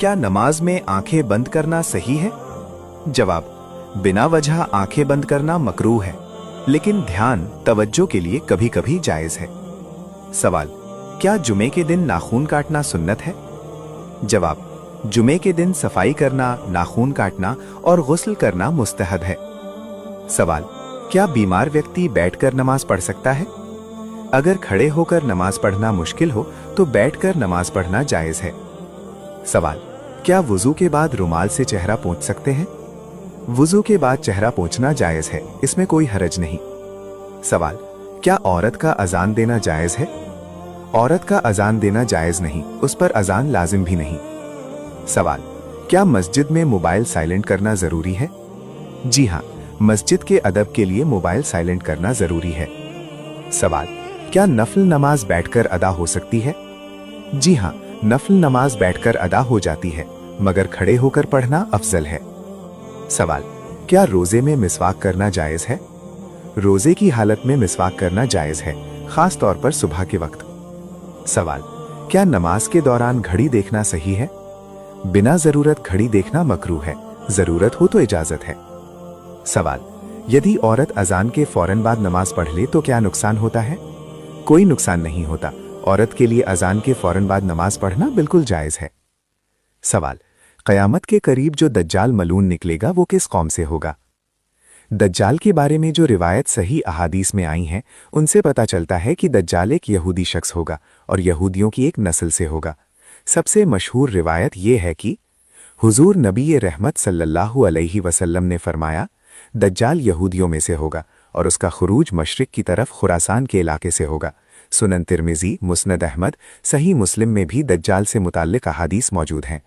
क्या नमाज में आंखें बंद करना सही है? जवाब, बिना वजह आंखें बंद करना मकरूह है, लेकिन ध्यान तवज्जो के लिए कभी कभी जायज है। सवाल, क्या जुमे के दिन नाखून काटना सुन्नत है? जवाब, जुमे के दिन सफाई करना, नाखून काटना और गुस्ल करना मुस्तहब है। सवाल, क्या बीमार व्यक्ति बैठकर नमाज पढ़ सकता है? अगर खड़े होकर नमाज पढ़ना मुश्किल हो तो बैठकर नमाज पढ़ना जायज है। सवाल, क्या वुजू के बाद रुमाल से चेहरा पोंछ सकते हैं? वुजू के बाद चेहरा पोंछना जायज है, इसमें कोई हरज नहीं। सवाल, क्या औरत का अजान देना जायज है? औरत का अजान देना जायज नहीं, उस पर अजान लाजिम भी नहीं। सवाल, क्या मस्जिद में मोबाइल साइलेंट करना जरूरी है? जी हाँ, मस्जिद के अदब के लिए मोबाइल साइलेंट करना जरूरी है। सवाल, क्या नफल नमाज बैठकर अदा हो सकती है? जी हाँ, नफल नमाज बैठकर अदा हो जाती है, मगर खड़े होकर पढ़ना अफजल है। सवाल, क्या रोजे में मिसवाक करना जायज है? रोजे की हालत में मिसवाक करना जायज है, खास तौर पर सुबह के वक्त। सवाल, क्या नमाज के दौरान घड़ी देखना सही है? बिना जरूरत घड़ी देखना मकरूह है, जरूरत हो तो इजाजत है। सवाल, यदि औरत अजान के फौरन बाद नमाज पढ़ ले तो क्या नुकसान होता है? कोई नुकसान नहीं होता, औरत के लिए अजान के फौरन बाद नमाज पढ़ना बिल्कुल जायज है। सवाल, क़यामत के करीब जो दज्जाल मलून निकलेगा वो किस कौम से होगा? दज्जाल के बारे में जो रिवायत सही अहादीस में आई हैं, उनसे पता चलता है कि दज्जाल एक यहूदी शख्स होगा और यहूदियों की एक नस्ल से होगा। सबसे मशहूर रिवायत ये है कि हुजूर नबी रहमत सल्लल्लाहु अलैहि वसल्लम ने फरमाया, दज्जाल यहूदियों में से होगा और उसका खुरूज मशरिक की तरफ खुरासान के इलाके से होगा। सुनन तिर्मिज़ी, मुस्नद अहमद, सही मुस्लिम में भी दज्जाल से मुताल्लिक अहादीस मौजूद हैं।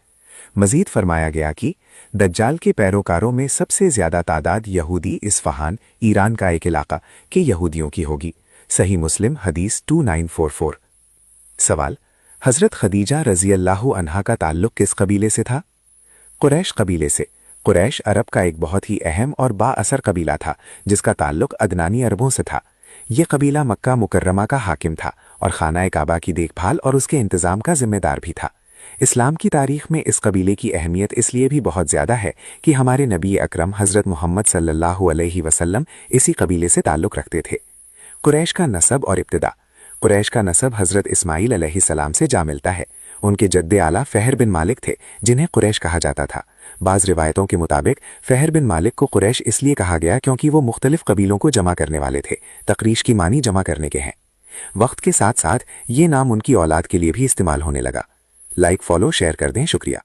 मजीद फरमाया गया कि दज्जाल के पैरोकारों में सबसे ज्यादा तादाद यहूदी इस्फहान, ईरान का एक इलाका के यहूदियों की होगी। सही मुस्लिम हदीस 2944। सवाल, हजरत खदीजा रज़ी अल्लाहु अन्हा का ताल्लुक किस कबीले से था? कुरैश कबीले से। कुरैश अरब का एक बहुत ही अहम और बाअसर कबीला था, जिसका ताल्लुक अदनानी अरबों से था। ये कबीला मक्का मुकर्रमा का हाकिम था और खाना काबा की देखभाल और उसके इंतजाम का जिम्मेदार भी था। इस्लाम की तारीख में इस कबीले की अहमियत इसलिए भी बहुत ज़्यादा है कि हमारे नबी अकरम हज़रत मोहम्मद सल्लल्लाहु अलैहि वसल्लम इसी कबीले से ताल्लुक़ रखते थे। कुरैश का नसब और इब्तिदा। कुरैश का नसब हज़रत इस्माईल अलैहिस्सलाम से जा मिलता है। उनके जद्दे आला फ़हर बिन मालिक थे, जिन्हें कुरैश कहा जाता था। बाज़ रिवायतों के मुताबिक फ़हर बिन मालिक को कुरैश इसलिए कहा गया क्योंकि वो मुख्तलिफ कबीलों को जमा करने वाले थे। तक़रीश की मानी जमा करने के हैं। वक्त के साथ साथ ये नाम उनकी औलाद के लिए भी इस्तेमाल होने लगा। लाइक, फॉलो, शेयर कर दें। शुक्रिया।